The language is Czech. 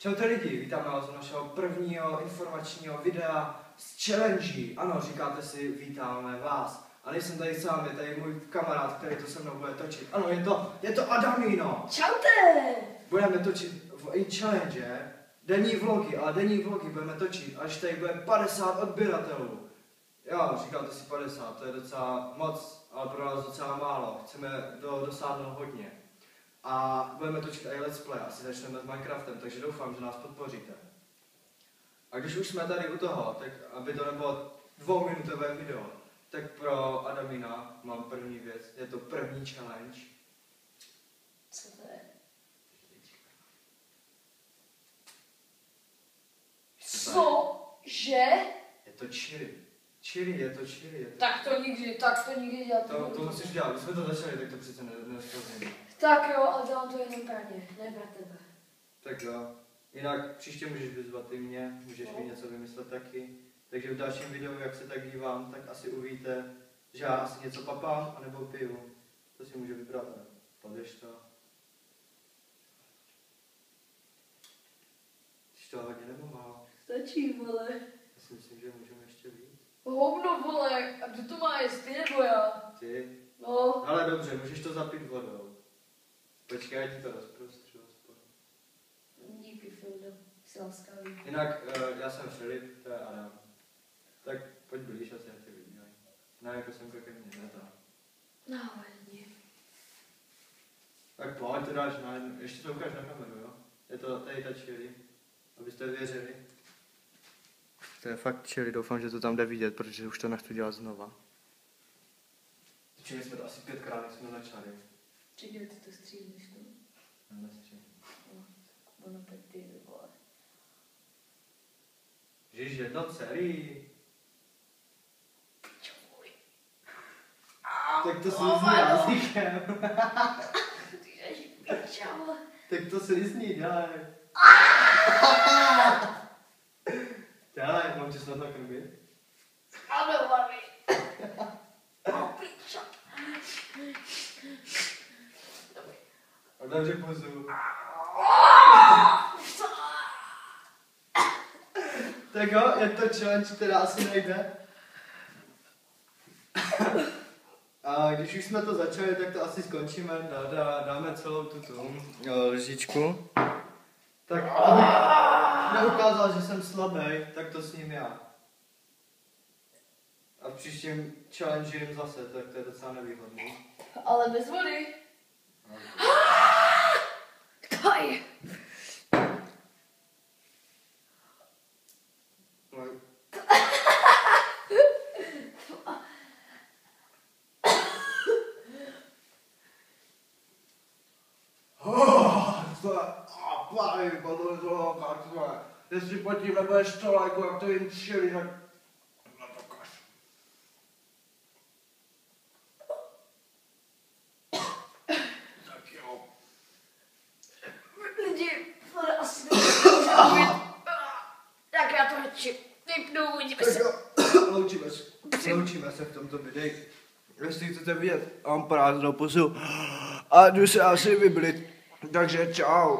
Čaute lidi, vítáme vás u našeho prvního informačního videa z challenge. Ano, říkáte si, vítáme vás. A nejsem tady sám, je tady můj kamarád, který to se mnou bude točit. Ano, je to Adamino. Čaute! Budeme točit v challenge, denní vlogy, ale denní vlogy budeme točit, až tady bude 50 odběratelů. Jo, říkáte si 50, to je docela moc, ale pro nás docela málo. Chceme dosáhnout hodně. A budeme točit i let's play, asi začneme s Minecraftem, takže doufám, že nás podpoříte. A když už jsme tady u toho, tak aby to nebylo 2minutové video, tak pro Adamina mám první věc, je to první challenge. Co to je? Cože? Je to chili. Je to chili. Tak to nikdy dělat To musíš dělat, když jsme to začali, tak to přece nespozním. Tak jo, ale dělám to jenom pro ně, ne pro tebe. Tak jo. Jinak příště můžeš vyzvat i mě, můžeš mi něco vymyslet taky. Takže v dalším videu, jak se tak dívám, tak asi uvidíte, že já asi něco papám, anebo piju. To si můžu vybrat, ne? Podeš to. Když to hodně nebo málo? Stačí, vole. Já si myslím, že můžeme ještě víc. Hovno, vole, a kdo to má jest, ty nebo já? Ty? No. Ale dobře, můžeš to zapít vodou. Počkej, já ti to rozprostřu aspoň. Díky, Fildo, jsi laskavý. Jinak, já jsem Filip, to je Adam. Tak pojď blíž, asi já tě vidím. Ne, jako jsem ke mně, ne to. No, vadně. Tak pojď, to dáš na jednu. Ještě to ukáž na kameru, jo? Je to tady ta chili, abyste věřili. To je fakt chili, doufám, že to tam jde vidět, protože už to nechci dělat znova. Čili jsme to asi 5krát, než jsme začali. Čekaj, ty to střílíš, no? Nestřím. Ono pojď ty, vole. Ježiš, je to celý. Čuj. Tak to slizní jazykem. Ježiš, pičo. Tak to slizní, dělej. Dělej, mám tě snad nakrmit? Ano, mami. Pičo. Otevři pusu. Tak jo, je to challenge, která asi nejde. A když už jsme to začali, tak to asi skončíme. Dáme celou tuto lžičku. Tak abych neukázal, že jsem slabý, tak to s ním já. A v příštím challenge jim zase, tak to je docela nevýhodný. Ale bez vody. Kaj. Jestli pod tím nebudeš to lajku, jak to jim čili, tak na to kaš. Tak jo. Lidi, ale asi nemůžu mluvit. Tak já to radši vypnu, uvidíme se. Loučíme se v tomto videu. Jestli chcete vidět, mám prázdnou pusu a jdu se asi vyblit. Takže čau.